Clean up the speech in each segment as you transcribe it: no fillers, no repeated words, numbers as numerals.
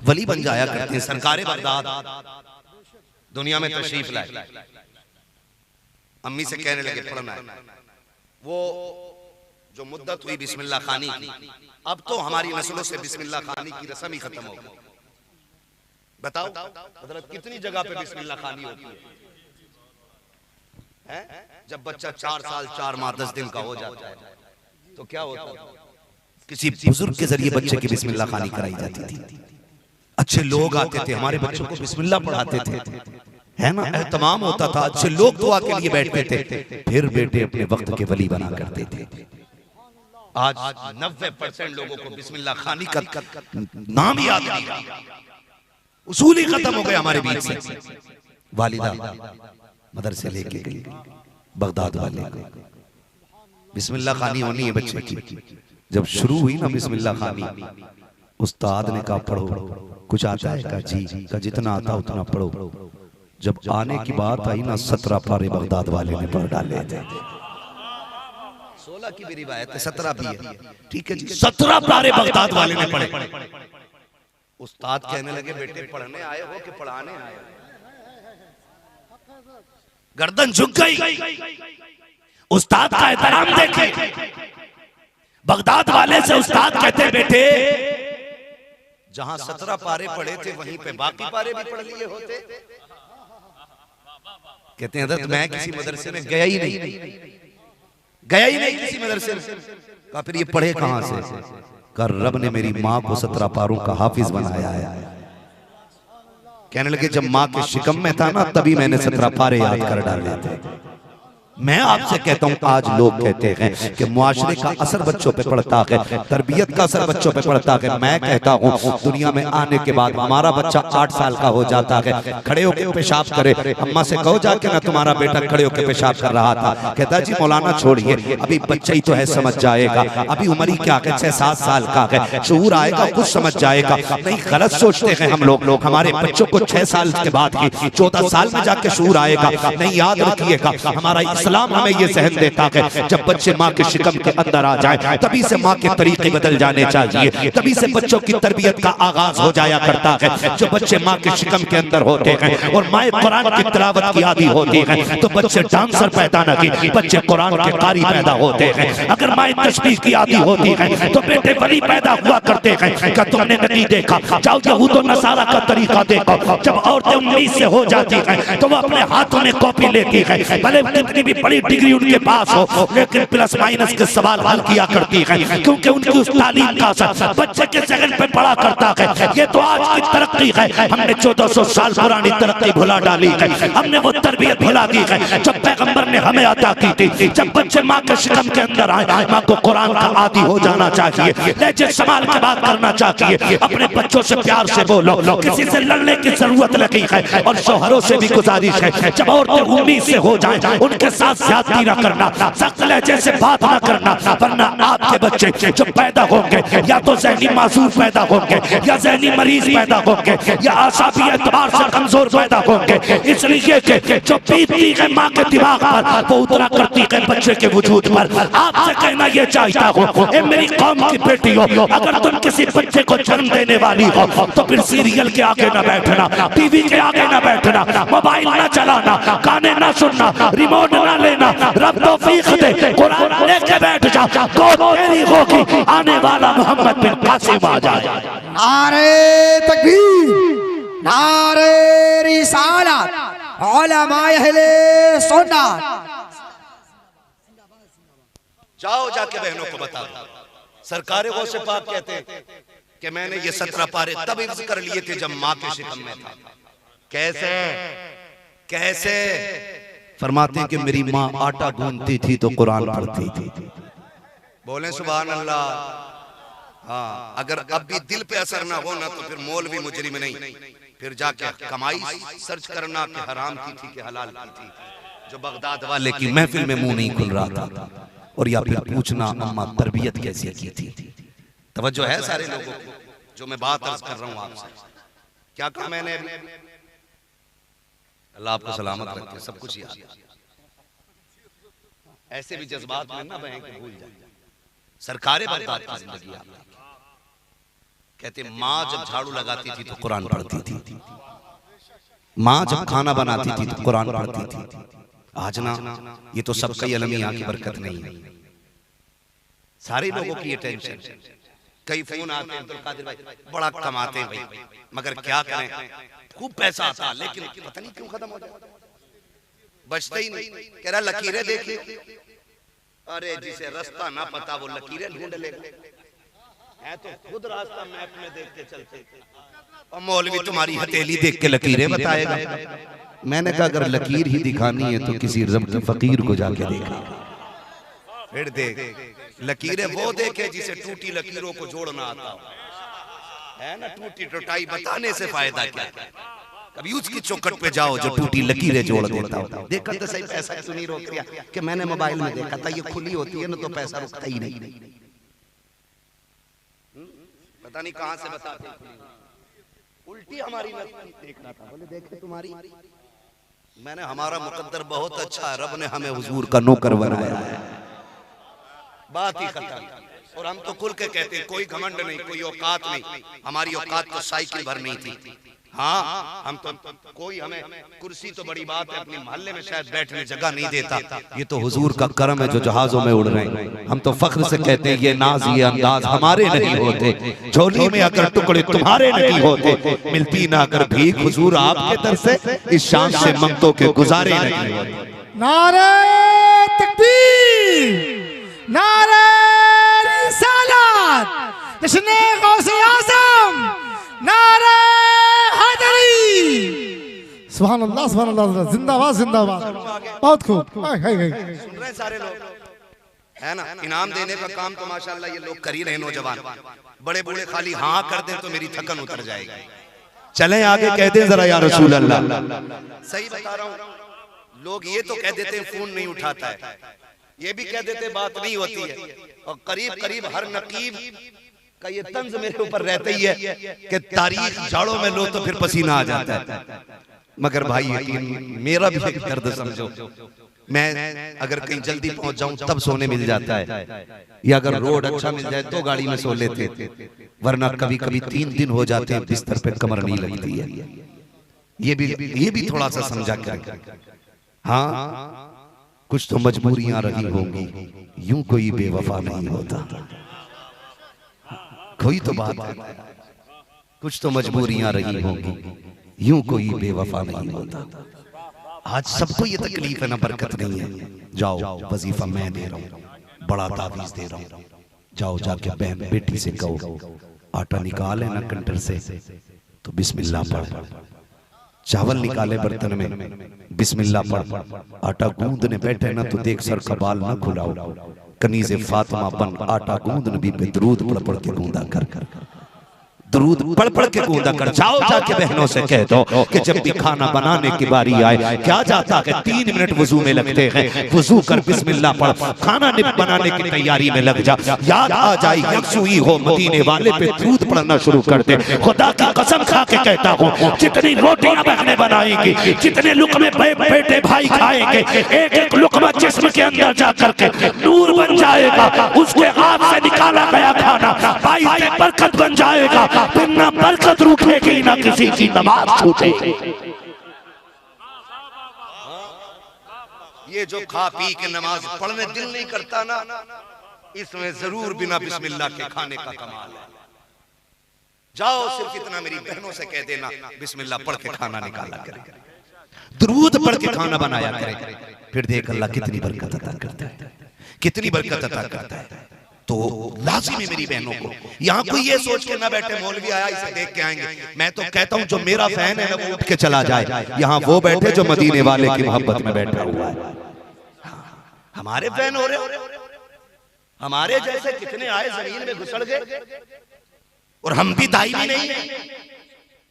वली बन जाया करते हैं। सरकारे बगदाद दुनिया में तशरीफ लाए, अम्मी से कहने लगे पढ़ना है। वो जो मुद्दत हुई बिस्मिल्लाह खानी की, अब तो हमारी नस्लों से बिस्मिल्लाह खानी की रस्म ही खत्म हो गई। बताओ हजरत कितनी जगह पे बिस्मिल्लाह खानी होती है? जब बच्चा 4 साल 4 माह 10 दिन का हो जाता है तो क्या होता है? किसी बुजुर्ग के जरिए बच्चे की बिस्मिल्लाह खानी कराई जाती थी। अच्छे लोग आते थे, हमारे बच्चों को बिस्मिल्लाह पढ़ाते थे, है ना, एहतमाम होता था, अच्छे लोग दुआ के लिए बैठते थे, फिर बेटे अपने वक्त के वली बना करते थे। आज 90% लोगों को बिस्मिल्लाह खानी का नाम ही याद नहीं रहा, उसूल ही खत्म हो गए हमारे बीच से। वालिदा मदरसे लेके गई बगदाद वाले को, बिस्मिल्लाह खानी होनी है बच्चे की। जब शुरू हुई ना बिस्मिल्लाह खानी, उस्ताद ने कहा पढ़ो, कुछ आता है? कहा जी। का जितना आता उतना पढ़ो। जब आने की बात आई ना, 17 पारे बगदाद वाले ने पढ़ डाले थे। 16 की भी रिवायत है, 17 भी है, ठीक है जी। 17 पारे बगदाद वाले ने पढ़े। उस्ताद कहने लगे बेटे पढ़ने आए हो कि पढ़ाने आए हो? गर्दन झुक गई। उस्ताद का एहतराम देखे। बगदाद वाले से उस्ताद कहते बेटे जहां 17 पारे पढ़े थे वहीं पे बाकी पारे भी पढ़ लिए होते। कहते हैं हज़रत मैं किसी मदरसे में गया ही नहीं किसी मदरसे में। कहा फिर ये पढ़े कहां से? कहा रब ने मेरी माँ को 17 पारों का हाफिज बनाया है। कहने लगे जब माँ के शिकम में था ना, तभी मैंने 17 पारे याद कर डाले थे। मैं आपसे कहता हूं, आज लोग कहते हैं कि मुआशरे का असर बच्चों पे पड़ता है, तरबियत का असर बच्चों पे पड़ता है। मैं कहता हूं दुनिया में आने के बाद हमारा बच्चा 8 साल का हो जाता है, खड़े होकर पेशाब करे, अम्मा से कहो जाके ना तुम्हारा बेटा खड़े होकर पेशाब कर रहा था। कहता जी मौलाना छोड़िए, अभी बच्चा ही तो है, समझ जाएगा, अभी उम्र ही क्या है, 6-7 साल का है, शऊर आएगा कुछ समझ जाएगा। नहीं, गलत सोचते हैं हम लोग। हमारे बच्चों को 6 साल के बाद ही 14 साल में जाके शऊर आएगा। नहीं, याद रखिएगा हमारा इस्लाम हमें ये सहन देता है जब बच्चे माँ के शिकम के अंदर आ जाए, तभी से माँ के तरीके बदल जाने चाहिए, तभी से बच्चों की तरबियत का आगाज हो जाया करता है। जो बच्चे माँ के शिकम के अंदर होते हैं और माँ कुरान की तिलावत की आदी होती है तो बच्चे डांसर पैदा नहीं, बच्चे कुरान के कारी पैदा होते हैं। अगर माँ तस्बीह की आदी होती है तो बेटे वली पैदा हुआ करते हैं। क्या तुमने नहीं देखा? जाओ यहूद और नसारा का तरीका देखो। जब औरतें 19 से हो जाती हैं तो वो अपने हाथों में कॉपी लेती है, भले कितनी भी बड़ी डिग्री उनके पास हो, लेकिन प्लस माइनस के सवाल हल किया करती है, क्योंकि उनकी उस तालीम का असर बच्चे के जहन पे पड़ा करता है। ये तो आज की तरक्की है, हमने 1400 साल पुरानी तरक्की भुला डाली है, हमने वो तरबियत भुला दी है जब पैगंबर ने हमें अता की थी। जब बच्चे माँ के शिकम के अंदर आए, माँ को कुरान का आदी हो जाना चाहिए, लहजे संभाल के बात करना चाहिए, अपने बच्चों से प्यार से बोलो, किसी से लड़ने की जरूरत नहीं है। और शौहरों से भी गुजारिश है, जब औरतें 19 से हो जाए उनके साथ ज्यादती न करना, सख्त लहजे से बात न करना, वरना आपके बच्चे जो पैदा होंगे या तो ज़हनी मासूर पैदा होंगे, या ज़हनी मरीज पैदा होंगे, या आसाबी एतबार से कमजोर पैदा होंगे। इसलिए कि जो बीतती है माँ के दिमाग पर वो उतना करती है बच्चे के वजूद पर। आपसे कहना ये चाहता हूँ, ए मेरी कौम की बेटी हो, अगर तुम किसी बच्चे को जन्म देने वाली हो तो फिर सीरियल के आगे न बैठना, टीवी के आगे न बैठना, मोबाइल न चलाना, गाने न सुनना, रिमोट न लेना, रब तौफीक दे, कुरान लेके बैठ जा, तो तेरी होगी, आने वाला मोहम्मद बिन कासिम आ जाए। नारे तकबीर, नारे रिसालत, उलमाए अहले सुन्नत। जाओ जाके बहनों को बता दो, सरकार गौसे पाक कहते हैं कि मैंने ये 17 पारे तब हिफ्ज़ कर लिए थे जब माँ के शिकम में था। कैसे कैसे? फरमाते हैं कि मेरी माँ आटा गूंथती थी तो कुरान पढ़ती थी। बोले सुभान अल्लाह। हाँ, अगर अब भी दिल पे असर ना हो ना तो फिर मौलवी मुजरिम नहीं, फिर जाके कमाई सर्च करना कि हराम की थी कि हलाल की थी। जो बगदाद वाले की महफिल में मुंह नहीं खुल रहा था, और या फिर पूछना अम्मा तरबियत कैसी की थी। तवज्जो है सारे लोगों को जो मैं बात अर्ज कर रहा हूँ आपसे? क्या कहा मैंने? अल्लाह आपको सलामत रखे, सब कुछ याद। ऐसे भी जज्बात में ना बहें कि भूल जाए। सरकारे बगदाद की जिंदगी कहते माँ जब झाड़ू लगाती थी तो कुरान पढ़ती थी, माँ जब खाना बनाती थी तो कुरान पढ़ती थी। आज ना ये तो सबका ही अलम, यहाँ की बरकत नहीं है। सारे लोगों की ये टेंशन, कई फोन आते हैं अब्दुल कादिर भाई बड़ा कमाते हैं भाई, मगर क्या करें, खूब पैसा आता है लेकिन पता नहीं क्यों खत्म हो जाता, बचता ही नहीं। कह रहा लकीरें देखिए, अरे जिसे रास्ता ना पता वो लकीरें ढूंढ लेगा, है तो खुद रास्ता मैप में देख के चलते, और मौलवी तुम्हारी हथेली देख के लकीरें बताएगा। मैंने कहा अगर लकीर ही दिखानी है तो किसी रज़्क़ फकीर को जाके देखा, फिर देख लकीरें वो देखे जिसे टूटी लकीरों को जोड़ना आता है ना। टूटी टुटाई बताने से फायदा क्या, कभी उसकी चौखट पे जाओ जो टूटी लकीरें जोड़ देता हो। देखा तो सही, पैसा क्यों नहीं रोक दिया कि मैंने मोबाइल में देखा था, ये खुली होती है ना तो पैसा रुकता ही नहीं। पता नहीं कहां से बताते, उल्टी हमारी देख रहा था, बोले देखे तुम्हारी, मैंने हमारा मुकद्दर बहुत अच्छा है, रब ने हमें हुजूर का नौकर बनाया है, बात ही खत्म। और हम तो खुल के कहते हैं कोई घमंड नहीं, कोई औकात नहीं, हमारी औकात तो साइकिल भर नहीं थी। हाँ हम तो कोई, हमें कुर्सी तो बड़ी बात है, अपने मोहल्ले में शायद बैठने जगह नहीं देता, ये तो हुजूर का करम है जो जहाजों में उड़ रहे हैं। हम तो फख्र से कहते हैं ये नाज ये अंदाज हमारे नहीं होते, झोली में अगर टुकड़े तुम्हारे नहीं होते, मिलती ना अगर भीख हुजूर आपके दर से, इस शान से मंगतों के गुजारे नहीं होते। नारे तकबीर, नारे रिसालत, जश्न गौसे आज़म, नारे हैदरी। सुभान अल्लाह, सुभान अल्लाह, जिंदाबाद जिंदाबाद, बहुत खूब। सुन रहे सारे लोग, है ना। इनाम देने का काम तो माशाल्लाह ये लोग कर ही रहे, नौजवान बड़े बूढ़े खाली हाँ कर दें तो मेरी थकन उतर जाएगी। चलें आगे, कह दें जरा या रसूल अल्लाह। सही बता रहा हूँ, लोग ये तो कह देते हैं फोन नहीं उठाता है, ये भी कह देते बात नहीं होती है, और करीब करीब हर नकीब का ये तंज मेरे ऊपर रहता ही है कि तारीख झाड़ों में लो तो फिर पसीना आ जाता है। मगर भाई यकीन मेरा भी एक दर्द समझो, मैं अगर कहीं जल्दी पहुंच जाऊं तब सोने मिल जाता है, या अगर रोड अच्छा मिल जाए तो गाड़ी में सो लेते, वरना कभी कभी 3 दिन हो जाते हैं बिस्तर पे कमर नहीं लगती है। ये भी थोड़ा सा समझा कर। हाँ कुछ तो मजबूरियां रही होंगी, यूं कोई बेवफा नहीं होता, कोई तो बात है, कुछ तो मजबूरियां रही होंगी, यूं कोई बेवफा नहीं होता। आज सबको ये तकलीफ है ना, बरकत नहीं है। जाओ वजीफा मैं दे रहा हूँ, बड़ा तावीज दे रहा हूँ, जाओ जाके बहन बेटी से कहो आटा निकाले ना कंटर से तो बिस्मिल्लाह पढ़, चावल निकाले बर्तन में बिस्मिल्लाह पढ़, आटा गूंदने बैठे ना तो देख सर का बाल ना खुलाओ, कनीज़े फातिमा बन आटा गूंदन भी पे दरूद पढ़ पढ़ के गूंदा कर, दरूद पढ़ पढ़ के गूंदा कर। जाओ जाके बहनों से कह दो कि जब भी खाना बनाने की बारी आए, क्या जाता है 3 मिनट वजू में लगते हैं, वजू कर बिस्मिल्लाह पढ़, खाना बनाने की तैयारी में लग जा, याद आ जाए यकसुई हो मदीने वाले पे दरूद पढ़ना शुरू कर दे। खुदा की कसम खा के कहता हूँ, जितनी रोटियां बहनें बनाएंगी, जितने लुकमे बेटे भाई खाएंगे, एक एक लुकमा जिस्म के अंदर जा करके नूर बन जाएगा। उसके हाथ से निकाला गया खाना भाई से बरकत बन जाएगा, फिर ना बरकत रुकेगी ना किसी की नमाज छूटेगी। ये जो खा पी के नमाज पढ़ने दिल नहीं करता ना, इसमें जरूर बिना बिस्मिल्लाह के खाने का कमाल है। जाओ सिर्फ इतना मेरी बहनों से कह देना, बिस्मिल्लाह पढ़ के खाना निकाला करे, दरूद पढ़ के खाना बनाया करे, फिर देख अल्लाह कितनी बरकत अता करता है, कितनी बरकत अता करता है। तो लाजिम है मेरी बहनों को, यहाँ कोई ये सोच के ना बैठे मौलवी आया इसे देख के आएंगे। मैं तो कहता हूँ जो मेरा फैन है वो उठ के चला जाए, यहाँ वो बैठे जो मदीने वाले की मोहब्बत में बैठा हुआ है। हमारे फैन हो रहे, हमारे जैसे कितने आए जमीन में घुसड़ गए, और हम भी दायमी नहीं है।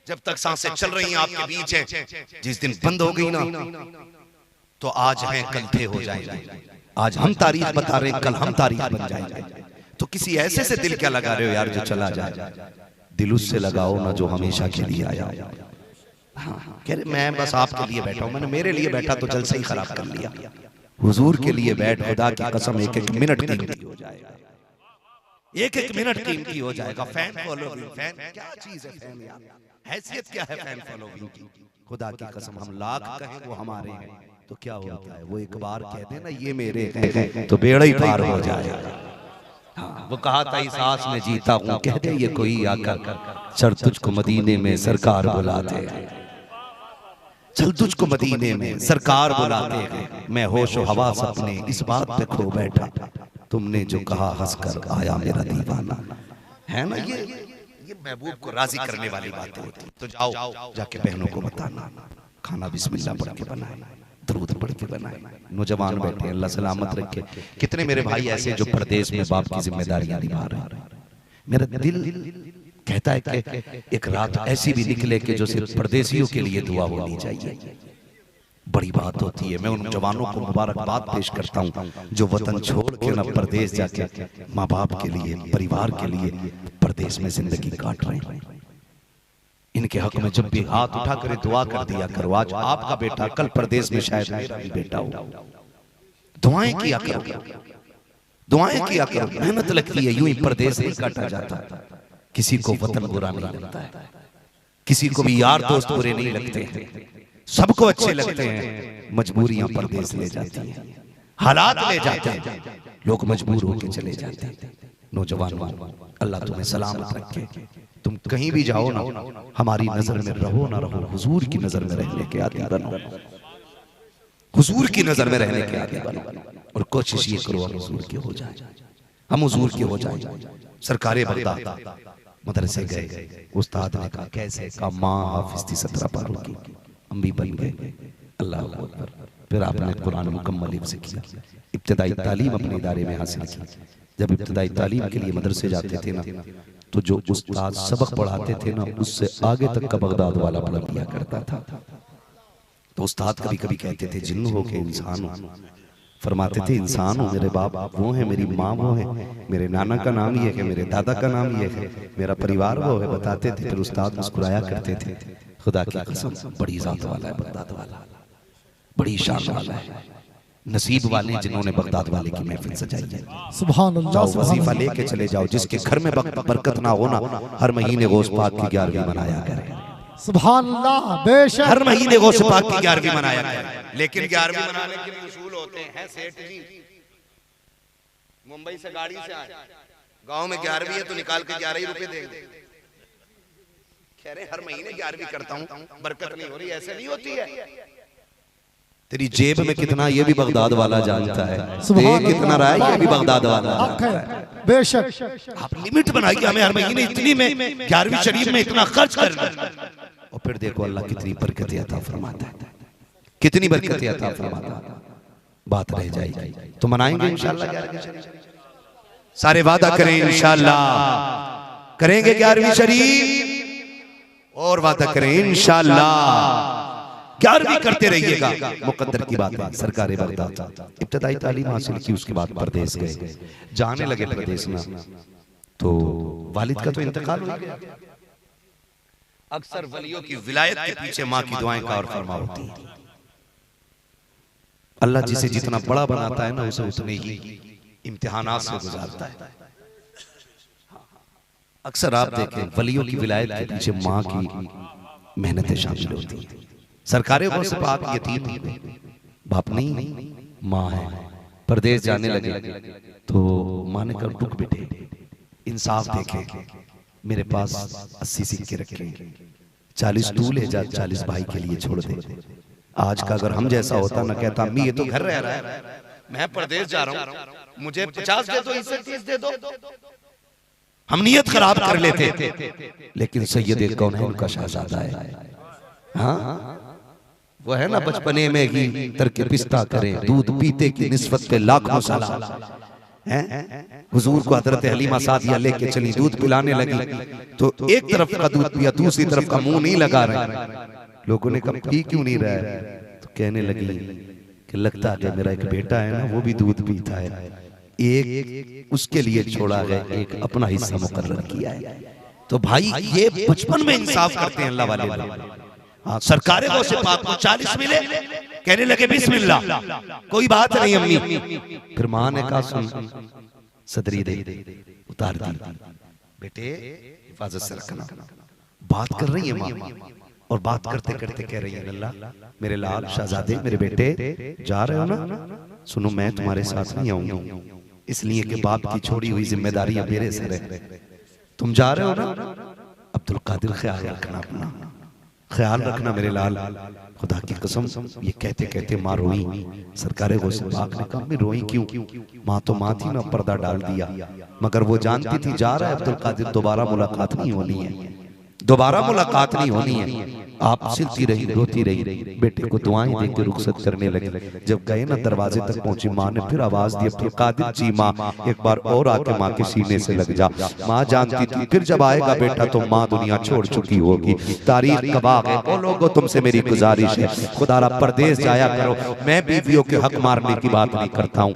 जब तक सांसें चल रही हैं आपके बीच हैं, जिस दिन बंद हो गई ना तो आज हैं कल थे हो जाएंगे। आज हम तारीख बता रहे हैं, कल हम तारीख बन जाएंगे। तो किसी ऐसे से दिल क्या लगा रहे हो यार जो चला जाए, दिल उससे लगाओ ना जो हमेशा के लिए आया। कह रहे मैं बस आपके लिए बैठा हूं, मैंने मेरे लिए बैठा तो जलसा ही खराब कर लिया। हुजूर के लिए बैठ, खुदा की कसम एक एक मिनट कीमती हो जाएगा। एक एक मिनट कीमती हो जाएगा। फैन फॉलोइंग, फैन क्या चीज है? फैन यार, हैसियत क्या है फैन फॉलोइंग की? खुदा की कसम, हम लाख कहें वो हमारे हैं तो क्या होता है? वो एक बार कह दे ना ये मेरे हैं तो बेड़ा ही पार हो जाएगा। हाँ, वो कहा था इस आस में जीता हूं, कह दे ये कोई आकर, चल तुझको मदीने में सरकार बुलाते हैं, चल तुझको मदीने में सरकार बुलाते हैं। मैं होशो हवास अपने इस बात पे खो बैठा, तुमने जो कहा हंसकर आया मेरा दीवाना। है ना, ये महबूब को राजी करने वाली बातें होती। तो जाओ जाके बहनों को बताना, खाना बिस्मिल्लाह पढ़ के बनाए, दरूद पढ़ के बनाए। नौजवान बैठे, अल्लाह सलामत रखे। कितने मेरे भाई ऐसे जो परदेश में बाप की जिम्मेदारियां निभा रहे हैं। मेरा दिल कहता है कि एक रात ऐसी भी निकले कि जो सिर्फ परदेशियों के लिए दुआ होनी चाहिए। बड़ी बात होती है। मैं उन जवानों को मुबारकबाद पेश करता हूँ जो वतन छोड़ के ना परदेश जाके माँ बाप के लिए, परिवार के लिए परदेश में जिंदगी काट रहे हैं। इनके हक में जब भी हाथ उठा कर दुआ कर दिया करो। आज आपका बेटा, कल परदेश में शायद मेरा भी बेटा हो। दुआएं किया करो, दुआएं किया करो। मेहनत लगती है, यूं ही परदेश नहीं काटा जाता। किसी को वतन बुरा नहीं लगता है, किसी को भी यार दोस्त बुरे नहीं लगते हैं, सबको अच्छे लगते हैं। मजबूरियां परदेश ले जाती हैं, हालात ले जाते हैं, लोग मजबूर होकर चले जाते हैं। नौजवान अल्लाह तुम्हें सलामत रखे। तुम कहीं भी जाओ ना, हमारी नजर में रहो ना रहो, हुजूर की नजर में रहने के आदी बनो, हुजूर की नजर में रहने के आदी बनो। और कोशिश ये करो हम हुजूर के हो जाए, हम हुजूर के हो जाए। सरकारे बगदाद मदरसे गए, उस्ताद ने कहा कैसे? कहा माँ हाफिज थी 17 पारों की, हम भी बन गए। अल्लाह अकबर। फिर आपने कुरान मुकम्मल हिफ्ज़ किया, इब्तिदाई तालीम अपने इदारे में हासिल की। जब इब्तिदाई तालीम के लिए मदरसे जाते थे ना, तो जो उस्ताद सबक पढ़ाते थे ना, उससे आगे तक का बगदाद वाला पढ़ लिया करता था। तो उस्ताद कभी कभी कहते थे जिन्न हो के इंसान हो। फरमाते थे इंसान हो, मेरे बाप वो है, मेरी माँ वो है, मेरे नाना का नाम ये है, मेरे दादा का नाम ये है, मेरा परिवार वो है, बताते थे। फिर उस्ताद मुस्कुराया करते थे। खुदा की कसम, बड़ी जात वाला है बगदाद वाला, बड़ी शान वाला है। नसीब वाले जिन्होंने बगदाद वाले की महफिल सजाई है। सुभान अल्लाह। जाओ वजीफा लेके चले जाओ। जिसके घर में बरकत ना हो ना, हर महीने गौस पाक की 11वीं मनाया करें। सुभान अल्लाह, बेशक हर महीने गौस पाक की 11वीं मनाया करें। लेकिन 11वीं मनाने के भी उसूल होते हैं। सेठ जी मुंबई से गाड़ी से आए, गांव में 11वीं है तो निकाल के 11 ही रुपए देंगे। कह रहे हर महीने 11वीं करता हूं, बरकत नहीं हो रही। ऐसे नहीं होती है। तेरी जेब में कितना ये भी बगदाद वाला जानता है, कितना रहा है ये भी बगदाद वाला। बेशक आप लिमिट बनाइए, हमें हर महीने इतनी में 11वीं शरीफ में इतना खर्च करना। और फिर देखो अल्लाह कितनी बरकतें अता फरमाता है, कितनी बरकतें अता फरमाता है। बात रह जाएगी तो मनाएंगे इंशाअल्लाह 11वीं शरीफ। सारे वादा करें इंशाअल्लाह करेंगे 11वीं शरीफ, और वादा करें इंशाअल्लाह 11वीं करते रहिएगा। मुकद्दर की बात है। सरकारे बगदाद इब्तिदाई तालीम हासिल की, उसके बाद प्रदेश गए। जाने लगे प्रदेश में तो वालिद का तो इंतकाल हो गया। अक्सर वलियों की विलायत के पीछे माँ की दुआएं का और फरमा होती है। अल्लाह जिसे जितना बड़ा बनाता है ना, उसे उतने ही इम्तिहानात से गुजारता है। अक्सर आप देखें वलियों की विलायत के पीछे माँ की मेहनतें शामिल होती हैं। सरकारें को सिर्फ आप यतीम बाप नहीं, माँ है। परदेश जाने लगे तो माँ ने कहा रुक बेटे, इंसाफ देखे, मेरे पास 80 सिक्के रखे, 40 तू ले जा, 40 भाई के लिए छोड़ दे। आज का अगर हम जैसा होता ना, कहता अम्मी ये तो घर रह रहा है, मैं परदेश जा रहा हूँ, मुझे 50 दे दो, इससे 30 दे दो। हम नियत खराब कर लेते। लेकिन सैयद कौनैन का शहजादा है, हाँ वो है ना, बचपने में ही तरके पिस्ता करे, दूध पीते की निस्बत पे लाखों सलाम। हुजूर को हजरत हलीमा सादिया लेके चली, दूध पिलाने लगी तो एक तरफ का दूध पिया, दूसरी तरफ का मुंह नहीं लगा रहे। लोगों ने कहा पी क्यों नहीं रहा है? तो कहने लगी कि लगता है मेरा एक बेटा है ना, वो भी दूध पीता है, एक उसके लिए छोड़ा है, एक अपना हिस्सा मुकर्रर किया है। तो भाई ये बचपन में इंसाफ करते हैं अल्लाह वाले। हाँ, सरकारे को से पाक को 40 मिले, कहने लगे बिस्मिल्लाह, कोई बात नहीं अम्मी। फिर माँ ने कहा सुन सदरी दे, उतार दी। बेटे हिफाजत से रखना। बात कर रही है माँ और बात करते करते कह रही है अल्लाह मेरे लाल शहजादे मेरे बेटे जा रहे हो ना, सुनो मैं तुम्हारे साथ नहीं आऊंगी, इसलिए कि बाप की छोड़ी हुई जिम्मेदारियां मेरे सर है। तुम जा रहे हो ना अब्दुल कादिर, ख्याल रखना, अपना ख्याल रखना मेरे लाल। खुदा की कसम ये कहते कहते माँ रोई। सरकारे गौसे पाक ने कहा मैं रोई क्यों? माँ तो माँ थी ना, पर्दा डाल दिया, मगर वो जानती थी जा रहा है अब्दुल कादिर, दोबारा मुलाकात नहीं होनी है, दोबारा मुलाकात नहीं होनी है। आप सिलती रही, रोती रही, बेटे को दुआएं देकर रुखसत करने लगी। जब गए ना दरवाजे तक पहुंची, माँ ने फिर आवाज दी अब्दुल कादिर जी माँ एक बार और आके माँ के सीने से लग जा। माँ जानती थी फिर जब आएगा बेटा तो माँ दुनिया छोड़ चुकी होगी, तारीख कबा है। ओ लोगों तुमसे मेरी गुजारिश है खुदारा परदेश जाया करो। मैं बीवियों के हक मारने की बात नहीं करता हूँ,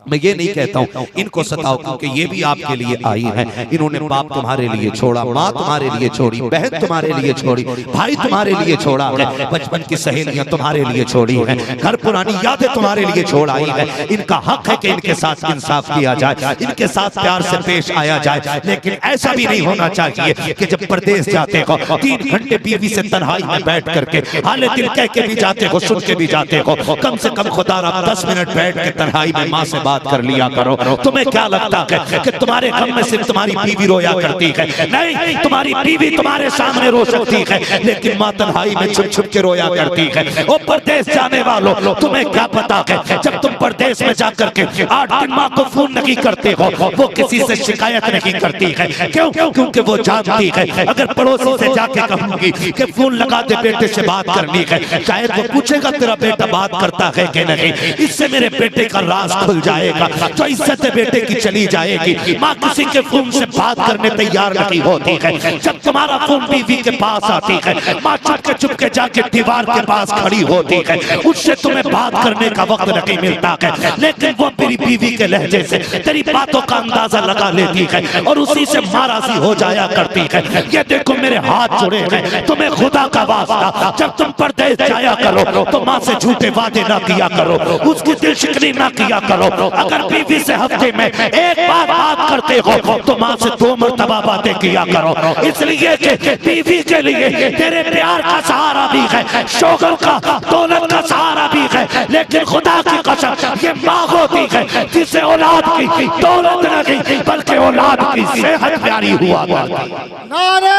मैं ये नहीं कहता हूँ इनको सताओ, क्योंकि ये भी आपके लिए आई है। इन्होंने बाप तुम्हारे लिए छोड़ा, माँ तुम्हारे लिए छोड़ी, बहन तुम्हारे लिए छोड़ी, भाई तुम्हारे लिए छोड़ा है, बचपन की सहेलियां तुम्हारे लिए छोड़ी है, घर पुरानी यादें तुम्हारे लिए छोड़ आई है। इनका हक है कि इनके साथ इंसाफ किया जाए, इनके साथ प्यार से पेश आया जाए। लेकिन ऐसा भी नहीं होना चाहिए कि जब परदेश जाते हो 3 घंटे बीवी से तन्हाई में बैठ करके हाले दिल कह के भी जाते हो, सुन के भी जाते हो। कम से कम खुदा 10 मिनट बैठ के तन्हाई में माँ से बात कर लिया करो। तुम्हें क्या लगता है कि तुम्हारे गम में सिर्फ तुम्हारी बीवी रोया करती है? नहीं, तुम्हारी बीवी तुम्हारे सामने रो सकती है, लेकिन माँ तन्हाई में छुप छुप के रोया करती है। वो परदेश जाने वालों तुम्हें क्या पता है जब तुम परदेश में जाकर के 8 दिन माँ को फोन नहीं करते हो, वो किसी से शिकायत नहीं करती है। क्यों? क्योंकि वो जानती है अगर पड़ोसी से जाके कहूंगी कि फोन लगा दे बेटे से बात करनी है, शायद वो पूछेगा तेरा बेटा बात करता है कि नहीं, इससे मेरे बेटे का राज खुल जाएगा, तो इज्जत बेटे की चली जाएगी। माँ किसी के फोन से बात करने तैयार नहीं होती है। जब तुम्हारा फोन बीवी के पास आती है, माँ चुपके जाके दीवार के पास खड़ी होती है, उससे तुम्हें बात करने का वक्त नहीं मिलता है। लेकिन वो मेरी बीवी के लहजे से तेरी बातों का अंदाजा लगा लेती है और उसी से नाराजी हो जाया करती है। ये देखो मेरे हाथ जुड़े हैं, तुम्हें खुदा का वास्ता जब तुम परदेश जाया करो तो माँ से झूठे वादे ना किया करो, उसकी दिल शिकनी ना किया करो। अगर बीवी से हफ्ते में एक बार बात करते हो तो माँ से 2 मरतबा बातें किया करो, इसलिए कि बीवी के लिए तेरे प्यार का सहारा भी है, शोहर का दौलत का सहारा भी है, लेकिन खुदा की कसम ये माँ होती है जिसे औलाद की दौलत नहीं बल्कि औलाद की सेहत प्यारी हुआ करती है। नारे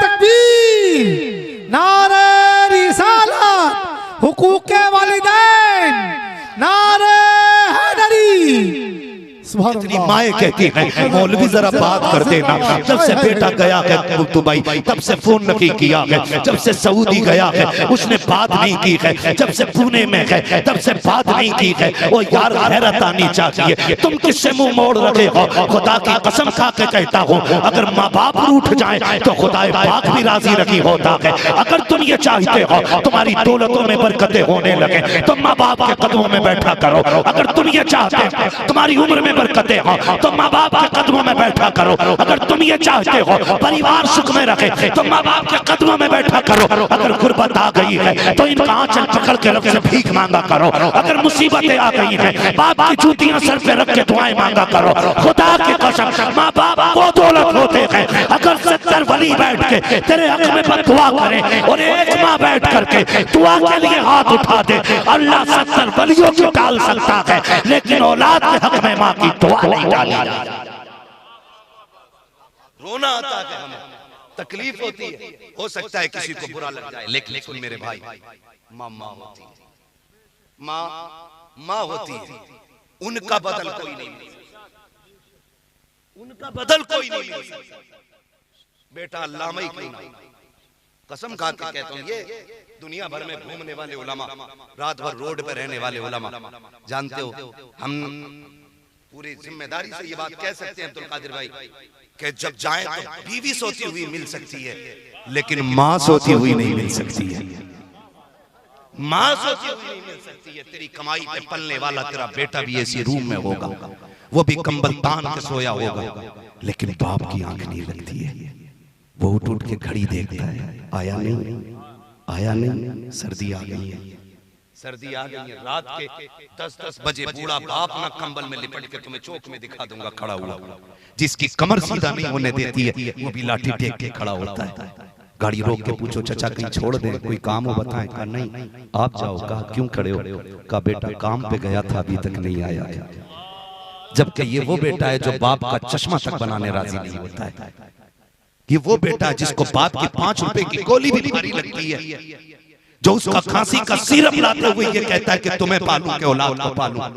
तकबीर, नारे रिसालत, हुकूके वालिदैन, नारे हैदरी। इतनी माएँ कहती हैं मौलवी जरा बात कर देना, जब से बेटा गया है दुबई तब से फोन नहीं किया है, जब से सऊदी गया है उसने बात नहीं की है, जब से पुणे में है तब से बात नहीं की है। वो यार हैरत आनी चाहिए, तुम किससे मुंह मोड़ रहे हो? खुदा की कसम खा के कहता हूँ अगर माँ बाप रूठ जाए तो खुदा पाक भी राजी नहीं होता है। अगर तुम ये चाहते हो तुम्हारी दौलतों में बरकतें होने लगे तो माँ बाप के कदमों में बैठा करो। अगर तुम ये चाहते हो तुम्हारी उम्र में बरकतें हो तो माँ बाप के कदमों में बैठा करो। अगर तुम ये चाहते हो परिवार सुख में रखे तो माँ बाप के कदमों में बैठा करो। अगर गुर्बत आ गई है तो इनका आंचल पकड़ के रब से भीख मांगा करो। अगर मुसीबतें आ गई हैं बाप की जूतियां सर पे रख के दुआएं मांगा करो। खुदा की कसम माँ बाप वो दौलत होते हैं, अगर 70 वली बैठ के तेरे हक में बददुआ करें और एक माँ बैठ करके दुआ के लिए हाथ उठा दे, अल्लाह 70 वलियों को टाल सकता है, लेकिन औलाद के हक में माँ की दुआ नहीं डाली जाती। रोना आता है हमें, तकलीफ होती है, हो सकता है किसी को बुरा लग जाए, लेकिन सुन मेरे भाई माँ माँ होती है, माँ माँ होती है, उनका बदल कोई नहीं, उनका बदल कोई नहीं। बेटा अल्लामा ही क्यों ना, कसम खा के कहता हूँ, ये दुनिया भर में घूमने वाले उलमा, रात भर रोड पे रहने वाले उलमा, जानते हो हम पूरी जिम्मेदारी से ये बात कह सकते हैं अब्दुल कादिर भाई कि जब जाए तो बीवी सोती हुई मिल सकती है, लेकिन माँ सोती हुई नहीं मिल सकती है। माँ सोती हुई नहीं मिल सकती है। तेरी कमाई पे पलने वाला तेरा बेटा भी ऐसी रूम में होगा, वो भी कंबल तान के सोया होगा, लेकिन बाप की आंख नहीं लगती है। वो उठ उठ के घड़ी देखता है, आया नहीं, आया नहीं, सर्दी आ गई है, सर्दी आ गई है, रात के 10-10 बजे बूढ़ा बाप ना कंबल में लिपट के तुम्हें चौक में दिखा दूंगा खड़ा हुआ, जिसकी कमर सीधा नहीं होने देती है वो भी लाठी टेक के खड़ा होता है। गाड़ी रोक के पूछो चाचा कहीं छोड़ दे, कोई काम हो बताएं। कहा नहीं आप जाओ। कहा क्यों खड़े हो? कहा बेटा काम पे गया था अभी तक नहीं आया। जबकि ये वो बेटा है जो बाप का चश्मा तक बनाने राजी नहीं होता है। ये वो बेटा है जिसको बाप की 5 रुपए की गोली भी भारी लगती है, जो उसका खांसी का सिरप लाते हुए ये कहता है कि तुम्हें पालूं के औलाद को पालूं।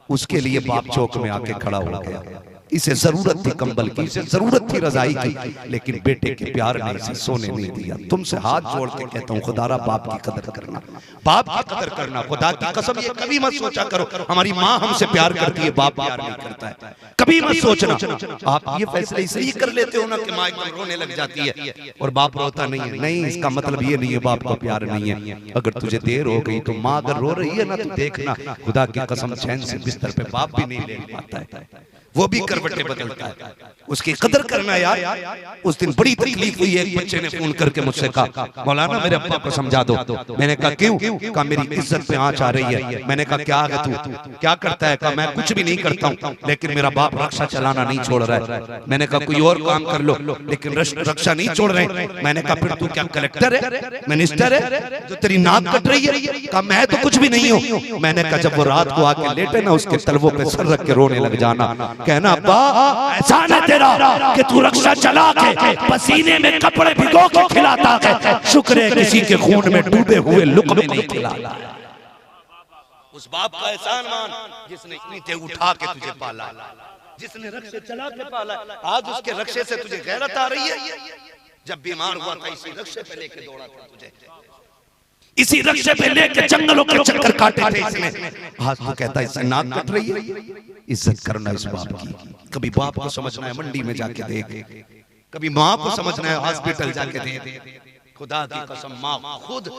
उसके लिए बाप चौक में आके खड़ा हो गया। इसे जरूरत थी कंबल की, इसे जरूरत थी रजाई की, लेकिन बेटे के प्यार ने इसे सोने नहीं दिया। तुमसे हाथ जोड़ के कहता हूँ खुदारा बाप की कदर करना, बाप की कदर करना। खुदा की कसम ये कभी मत सोचा करो हमारी माँ हमसे प्यार करती है बाप प्यार नहीं करता है, कभी मत सोचना। आप ये फैसले इसलिए कर लेते हो ना कि माँ एकदम रोने लग जाती है और बाप रोता नहीं है। नहीं, इसका मतलब ये नहीं है बाप को प्यार नहीं है। अगर तुझे देर हो गई तो माँ अगर रो रही है ना तो देखना खुदा की कसम चैन से बिस्तर पे बाप भी नहीं ले पाता है, वो भी करवटें बदलता है। उसकी कदर करना यार। उस दिन बड़ी तकलीफ हुई, एक बच्चे ने फोन करके मुझसे कहा मौलाना मेरे अब्बा को समझा दो। मैंने कहा क्यों? कहा मेरी इज्जत पे आंच आ रही है। मैंने कहा क्या है तू क्या करता है? कहा मैं कुछ भी नहीं करता हूँ, लेकिन मेरा बाप रक्षा चलाना नहीं छोड़ रहा है। मैंने कहा कोई और काम कर लो, लेकिन रक्षा नहीं छोड़ रहे। मैंने कहा फिर तू क्या कलेक्टर है, मिनिस्टर है जो तेरी नाक कट रही है? कहा मैं तो कुछ भी नहीं हूँ। मैंने कहा जब वो रात को आके लेटे ना उसके तलवों पे सर रख के रोने लग जाना, कहना अब्बा एहसान है तेरा कि तू रक्षा चला के पसीने में कपड़े भिगो के खिलाता है, शुक्र है किसी के खून में डूबे हुए लुक़मे नहीं खिलाता। उस बाप का एहसान मान जिसने इतनी ते उठा के तुझे पाला, जिसने रक्षे चला के पाला। आज उसके रक्षे से तुझे गैरत आ रही है। जब बीमार हुआ था इसी रक्षे पे लेके दौड़ा था तुझे, इसी रक्षे पे लेके जंगलों के चक्कर काटे थे इसने। आज तो कहता है इससे नाक कट रही है। इज्जत करना इस बाप की। कभी बाप को समझना है मंडी में जाके देख, कभी माँ को समझना है हॉस्पिटल जाके देख। खुदा की कसम माँ खुद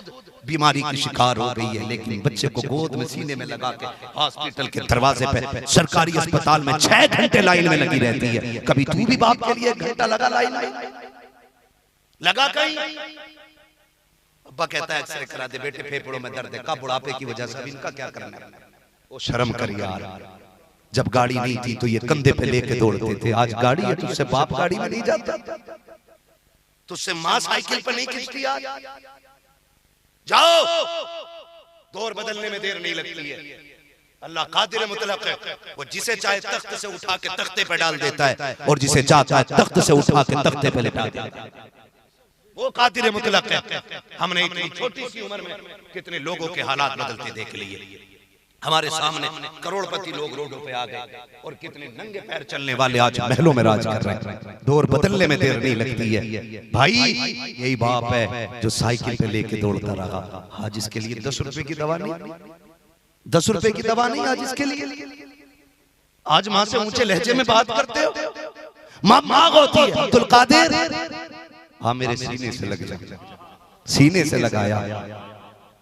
बीमारी की शिकार हो गई है, लेकिन बच्चे को गोद में सीने में लगा के हॉस्पिटल के दरवाजे पे सरकारी अस्पताल में 6 घंटे लाइन में लगी रहती है। कभी तू भी बाप के लिए 1 घंटा लगा लाइन में? लगा कहीं? अब्बा कहता है एक्सरे करा दे बेटे, फेफड़ों में दर्द है। का बुढ़ापे की वजह से इनका क्या करना है? वो शर्म कर यार। जब गाड़ी नहीं थी तो ये कंधे पे लेके दौड़ते थे, आज गाड़ी है तुझसे बाप गाड़ी में नहीं जाता, तुझसे माँ साइकिल पर नहीं खींचती। आज जाओ, दौर बदलने में देर नहीं लगती है। अल्लाह कादिर मुतलक है, वो जिसे चाहे तख्त से उठा के तख्ते पे डाल देता है और जिसे चाहता है तख्त से उठा के तख्ते पे लेटा देता है। वो कादिर मुतलक है। हमने इतनी छोटी सी उम्र में कितने लोगों के हालात बदलते देख लिए। हमारे सामने करोड़पति लोग रोडों पे आ गए और कितने नंगे पैर चलने वाले आज महलों में राज कर रहे हैं। दौर बदलने में देर नहीं लगती है भाई। यही बाप है जो साइकिल पे लेके दौड़ता रहा। आज इसके लिए 10 रुपए की दवा नहीं, 10 रुपए की दवा नहीं आज इसके लिए। आज माँ से ऊंचे लहजे में बात करते हो। माँ माँ होती है। अब्दुल कादिर हाँ मेरे सीने से लग जा, सीने से लगाया।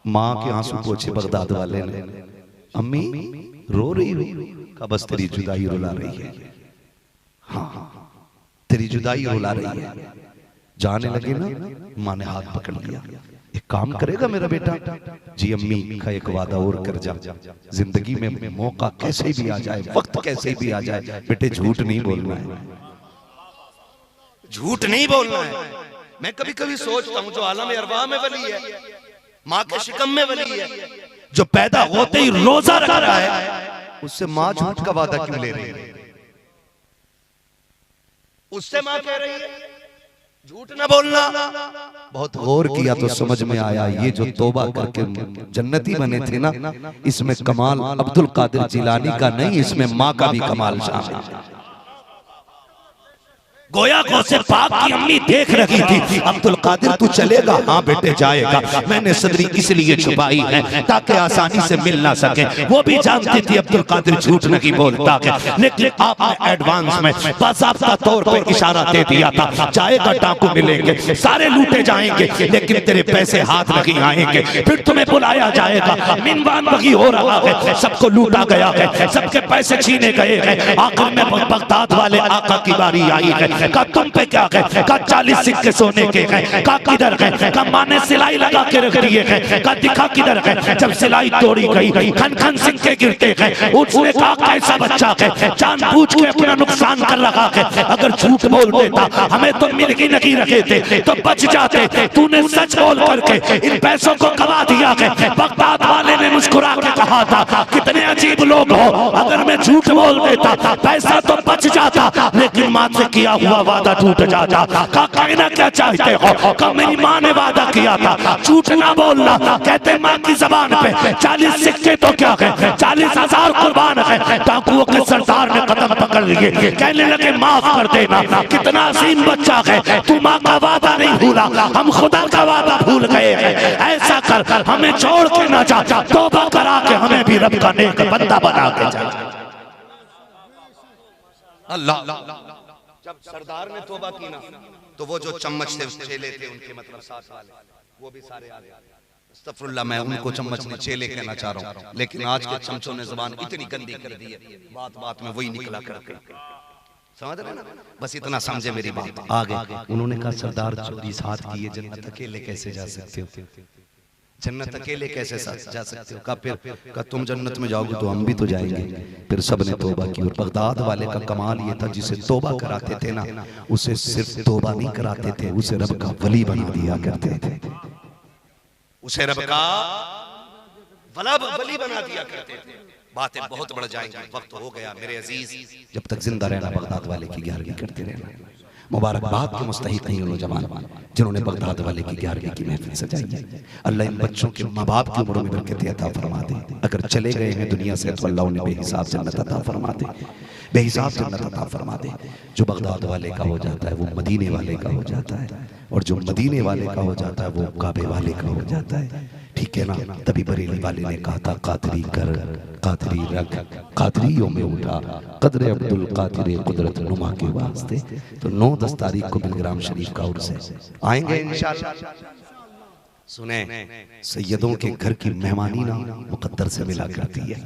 माँ के आंसू पोछे बगदाद वाले ने। अम्मी रो रही हो? का बस तेरी जुदाई रुला रही है। हाँ तेरी जुदाई रुला रही है। जाने लगे ना, माँ ने हाथ पकड़ लिया। एक काम करेगा मेरा बेटा? जी अम्मी का एक वादा और कर जा, जिंदगी में मौका कैसे भी आ जाए, वक्त कैसे भी आ जाए, बेटे झूठ नहीं बोलना है, झूठ नहीं बोलना है। मैं कभी कभी सोचता हूँ जो आलम अरवाह में वली है, माँ के शिकम में वली है, जो पैदा होते ही रोजा रख रहा है, उससे माँ झूठ का वादा क्यों ले रही है? उससे माँ कह रही है झूठ ना बोलना। बहुत गौर किया तो समझ में आया ये जो तौबा करके जन्नती बने थे ना, इसमें कमाल अब्दुल कादिर जिलानी का नहीं, इसमें माँ का भी कमाल शामिल है। गोया गौसे पाक की अम्मी देख रही थी, अब्दुल कादिर तू चलेगा? हाँ बेटे जाएगा। मैंने सदरी इसलिए छुपाई है ताकि आसानी से मिल ना सके। वो भी जानती थी अब्दुल कादिर झूठ नहीं बोलता है, लेकिन आपने एडवांस में बाज़ाब्ता तौर पर इशारा दे दिया था, जाएगा डाकू मिलेंगे, सारे लूटे जाएंगे, लेकिन तेरे पैसे हाथ नहीं आएंगे। फिर तुम्हें बुलाया जाएगा, मिनवान वही हो रहा है, सबको लूटा गया है, सबके पैसे छीने गए हैं। आखिर में बगदाद वाले आका की बारी आई है। का तुम पे क्या गए, का 40 सिक्के सोने के गए, का किधर गए, का माँ ने सिलाई लगा के रख दिए गए, का दिखा किधर गए, जब सिलाई तोड़ी गई खन खन सिक्के गिरते गए। उसने कहा कैसा बच्चा है, जानबूझ के अपना नुकसान कर रखा है, अगर झूठ बोल देता हमें तो मिल ही नहीं रखे थे तो बच जाते, तूने सच बोल करके इन पैसों को गवा दिया है। बगदाद वाले ने मुस्कुरा के कहा था कितने अजीब लोग हो, अगर मैं झूठ बोल देता पैसा तो बच जाता, लेकिन माँ से किया हुआ वादा टूट जाता। का कहना क्या चाहते हो, का मेरी माँ ने वादा किया था झूठ ना बोलना, कहते माँ की जबान पे 40 सिक्के तो क्या है, 40,000 कुर्बान है। डाकुओं के सरदार ने कदम पकड़ लिए, कहने लगे माफ कर देना, कितना अजीम बच्चा है, तू माँ का वादा नहीं भूला, हम खुदा का वादा भूल गए हैं। ऐसा कर हमें छोड़ के ना जा, तौबा करा के हमें भी रब का नेक बंदा बना के जा। अल्लाह, जब सरदार ने तौबा की ना तो वो जो चम्मच थे चेले थे उनके मतलब साथ वाले वो भी सारे आ गए। अस्तगफिरुल्लाह, मैं उनको चम्मच ने चेले कहना चाह रहा हूँ, लेकिन आज के चमचों ने जुबान इतनी गंदी कर दी है, बात बात में वही निकला करके, समझ रहे ना। बस इतना समझे मेरी बात। आगे उन्होंने कहा सरदार 24 हाथ की ये जन्नत अकेले कैसे जा सकते हो, जन्नत अकेले कैसे जा सकते हो। का तुम जन्नत में जाओगे तो हम भी तो जाएंगे। फिर सब ने तौबा की, और बगदाद वाले का कमाल ये था जिसे तौबा कराते थे ना, उसे सिर्फ तौबा नहीं कराते थे, उसे रब का वली बना दिया करते थे, उसे रब का वली बना दिया करते थे। बातें बहुत बढ़ जाएंगी, वक्त हो गया मेरे अजीज। जब तक जिंदा रहना बगदाद वाले की 11वीं करते रहना। मुबारकबाद के मुस्तहिक नहीं उन जवान जिन्होंने बगदाद वाले की 11वीं की महफिल सजाई है। अल्लाह इन बच्चों के माँ बाप की उम्रों में बरकत अता फरमा दे। अगर चले गए हैं दुनिया से तो अल्लाह उन्हें बेहिसाब जन्नत अता फरमा दे, बेहिसाब जन्नत अता फरमा दे। जो बगदाद वाले का हो जाता है वो मदीने वाले का हो जाता है, और जो मदीने वाले का हो जाता है वो काबे वाले का हो जाता है। ठीक है ना। तभी बरेली वाले ने कहा था कादरी कर कादरी रख, कादरियों में उठा कदर अब्दुल कादिर कुदरत नुमा के वास्ते। तो 9-10 तारीख को बिलग्राम शरीफ का उर्स है, आएंगे इंशाअल्लाह। सुने, सैयदों के घर की मेहमानी ना मुकद्दर से मिला करती है।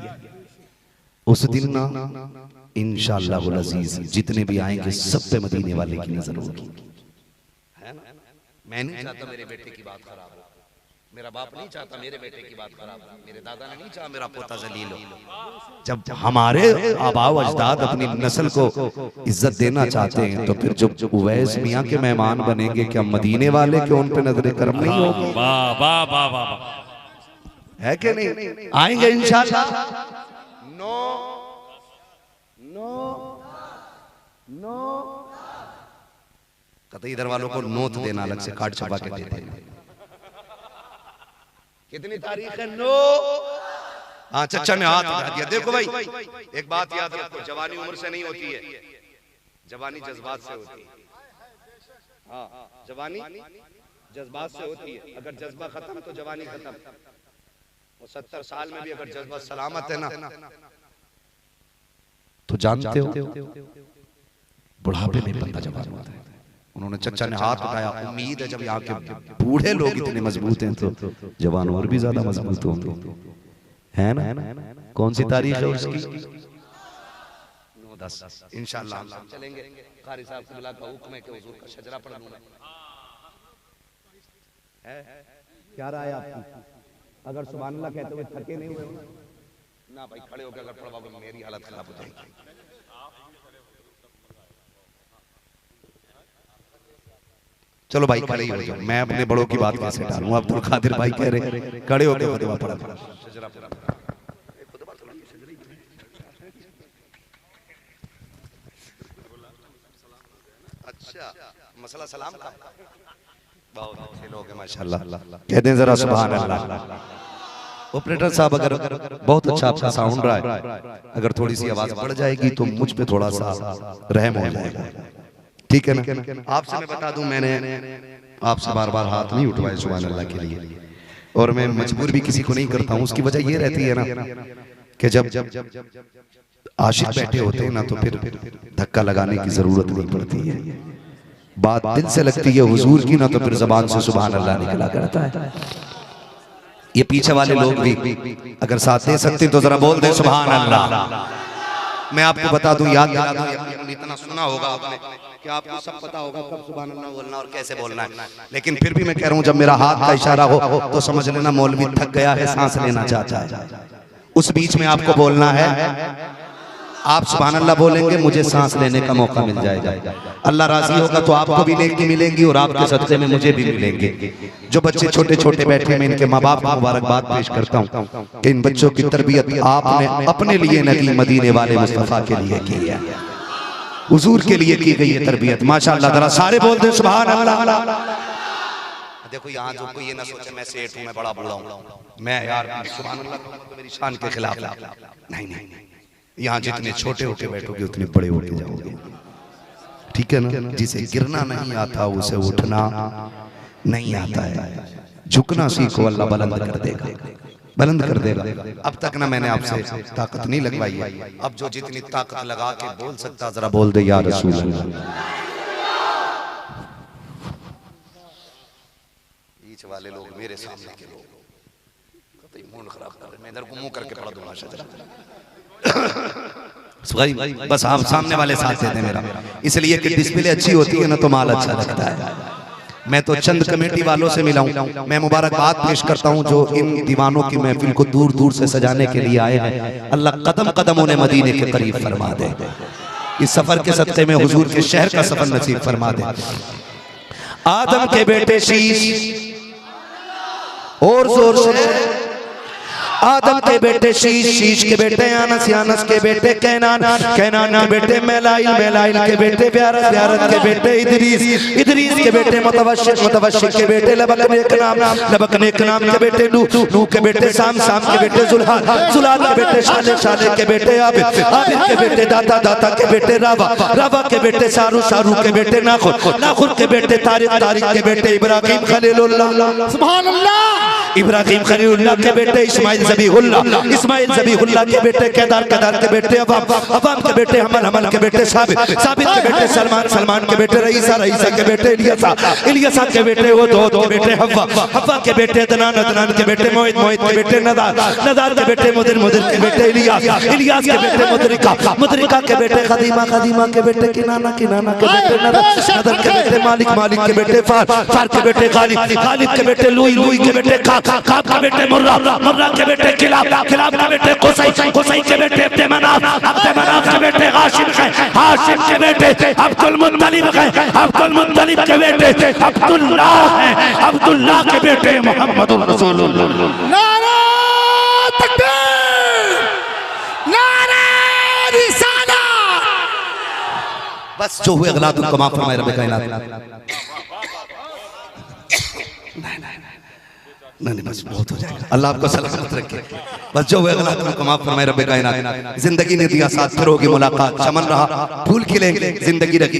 उस दिन ना इंशाअल्लाह वल अजीज जितने भी आएंगे सब पे मदीने वाले की नजर होगी। मैं नहीं चाहता मेरे बेटे की बात खराब हो, मेरा बाप नहीं चाहता मेरे बेटे की बात खराब हो, मेरे दादा ने नहीं चाहा मेरा पोता जलील हो। जब हमारे आबाओ अजदाद अपनी नस्ल को इज्जत देना चाहते हैं तो फिर जब उवैस मियां के मेहमान बनेंगे, क्या मदीने वाले के उन पे नजर करम नहीं होगी? वाह वाह वाह वाह, है कि नहीं? आएंगे इंशाअल्लाह। नो नो नो कहते इधर वालों को नोट देना अलग से कार्ड छपा के देते हैं। कितनी तारीख है? नो। हाँ, चचा ने हाथ उठा दिया। देखो भाई, एक बात याद रखो, जवानी उम्र से नहीं होती है, जवानी जज्बात से होती है। हाँ, जवानी जज्बात से होती है। अगर जज्बा खत्म तो जवानी खत्म। और 70 साल में भी अगर जज्बा सलामत है ना तो जानते हो बुढ़ापे में बंदा जवान होता है। उन्होंने चचा ने हाथ उठाया। उम्मीद है जब यहाँ के बूढ़े लोग इतने मजबूत हैं तो जवान और भी ज्यादा मजबूत होंगे, है ना? कौन सी तारीख है उसकी? 9-10 इंशाअल्लाह हम चलेंगे। कारी साहब से का हुक्म है कि हुजूर का शजरा पढ़ लूंगा। क्या राय आपकी? अगर सुभान अल्लाह कहते हुए थके नहीं हुए ना भाई, खड़े होकर अगर पढ़वाओगे मेरी हालत खराब हो जाएगी। चलो भाई खड़े ही हो जाओ, मैं अपने बड़ों की बात कैसे टालूं? अब्दुल कादिर भाई कह रहे खड़े होकर खुतबा पढ़ा। अच्छा, मसला सलाम का बहुत अच्छे लोग हैं माशाल्लाह। कहते हैं जरा सुभान अल्लाह। ऑपरेटर साहब अगर बहुत अच्छा आपका साउंड रहा है, अगर थोड़ी सी आवाज बढ़ जाएगी तो मुझ पे थोड़ा सा रहम हो जाएगा, ठीक है ना? आपसे मैं बता दूं, मैंने आपसे बार बार हाथ नहीं उठवाए सुभान अल्लाह के लिए, और मैं मजबूर भी किसी को नहीं करता हूं। उसकी वजह ये रहती है ना कि जब आशिक बैठे होते हैं ना तो फिर धक्का लगाने की जरूरत नहीं पड़ती है। बात दिल से लगती है हुजूर की ना तो फिर जबान से सुभान अल्लाह निकला करता है। ये पीछे वाले लोग भी अगर साथ दे सकते तो जरा बोल दे सुभान अल्लाह। मैं आपको बता दूं, याद दिला दूं, इतना सुना होगा आपने क्या आपको सब पता होगा कब सुभान अल्लाह बोलना और कैसे बोलना है, लेकिन फिर भी मैं कह रहा हूँ जब मेरा हाथ का इशारा हो तो समझ लेना मौलवी थक गया है, सांस लेना चाहता है। उस बीच में आपको बोलना है, आप सुभान अल्लाह बोलेंगे, मुझे सांस लेने का मौका मिल जाएगा। अल्लाह राजी होगा तो आपको भी नेकी मिलेंगी और आपके सदक़े में मुझे भी मिलेंगे। जो बच्चे छोटे छोटे बैठे, मैं इनके माँ बाप को मुबारकबाद पेश करता हूँ कि इन बच्चों की तरबियत आपने अपने लिए नहीं, मदीने वाले मुस्तफ़ा के लिए की है, हुजूर के लिए की गई है तरबियत। माशाअल्लाह, जरा सारे बोल दे सुभान अल्लाह। देखो यहाँ जो कोई ये ना सोचे मैं सेठ हूँ, मैं बड़ा बूढ़ा हूँ, मैं यार सुभान अल्लाह तो मेरी शान के खिलाफ नहीं। नहीं, यहाँ जितने छोटे होके बैठोगे उतने बड़े होके जाओगे, ठीक है ना। जिसे गिरना नहीं आता उसे उठना नहीं आता है। झुकना सीखो, अल्लाह बुलंद कर देगा, बुलंद कर देगा। अब तक ना मैंने आपसे ताकत नहीं लगवाई है, अब जो जितनी ताकत लगा के बोल सकता जरा बोल दे या रसूल अल्लाह। बीच वाले लोग, मेरे सामने के लोग मूड खराब कर रहे, मैं इधर को मुंह करके पढ़ा दूंगा शजरा। बस आप सामने वाले साथ देते मेरा, इसलिए कि डिस्प्ले अच्छी होती है ना तो माल अच्छा लगता है। मैं तो चंद कमेटी वालों से मिला हूं, मैं मुबारकबाद पेश करता हूं जो इन दीवानों की महफिल को दूर दूर से सजाने के लिए आए हैं। अल्लाह कदम कदम उन्हें मदीने के करीब फरमा दे, इस सफर के सदक़े में हुजूर के शहर का सफर नसीब फरमा दे। आदम के बेटे शीश, और जोर से आदम के बेटे शीश, शीश के बेटे यानस, यानस के बेटे कैनान, कैनान के बेटे मेलाइल, मेलाइल के बेटे ब्यारत, ब्यारत के बेटे इदरीस, इदरीस के बेटे मुतवश्शिक, मुतवश्शिक के बेटे लबक नेक नाम, लबक नेक नाम के बेटे नूह, नूह के बेटे साम, साम के बेटे जुल्हाल, जुल्हाल के बेटे शाले, शाले के बेटे आबिद, आबिद के बेटे दाता, दाता के बेटे रावा, रावा के बेटे सारू, सारू के बेटे नाखुर, नाखुर के बेटे तारिक, तारिक के बेटे इब्राहिम खलीलुल्लाह, सुभान अल्लाह, इब्राहिम खलीलुल्लाह के बेटे इस्माइल ज़बीहुल्लाह, इस्माइल ज़बीहुल्लाह के बेटे केदार, केदार के बेटे अवाम, अवाम के बेटे हमल, हमल के बेटे साबित, साबित के बेटे सलमान, सलमान के बेटे रईसा, रईसा के बेटे इलियासा, इलियासा के बेटे उदौद के बेटे हव्वा, हव्वा के बेटे अदनान, अदनान के बेटे मोहित, मोहित के बेटे नदार, नदार के बेटे मुदिर, मुदिर के बेटे इलियास, इलियास के बेटे मुदरिका, मुदरिका के बेटे खदीमा, खदीमा के बेटे किनाना, किनाना के बेटे नदर, नदर के बेटे मालिक, मालिक के बेटे फार, फार के बेटे गालिब, गालिब के बेटे लुई, लुई के बेटे काब, काब के बेटे मुर्रा, मुर्रा के बेटे किलाब, किलाब के बेटे कुसै, कुसै के बेटे अब्दे मनाफ, अब्दे मनाफ के बेटे हाशिम है, हाशिम के बेटे अब्दुल मुत्तलिब है, अब्दुल मुत्तलिब के बेटे अब्दुल्लाह है, अब्दुल्लाह के बेटे मोहम्मदुर रसूलुल्लाह। नारा तकबीर, नारा रिसालत। बस जो हुए गलत उनको माफ फरमाए रब कायनात। नहीं, बस बहुत हो जाएगा, अल्लाह आपको सलामत रखे। बस जो हुए गलत उनको माफ फरमाए रब कायनात। जिंदगी ने दिया साथ, फिर होगी मुलाकात, चमन रहा फूल खिलेंगे, जिंदगी रखी।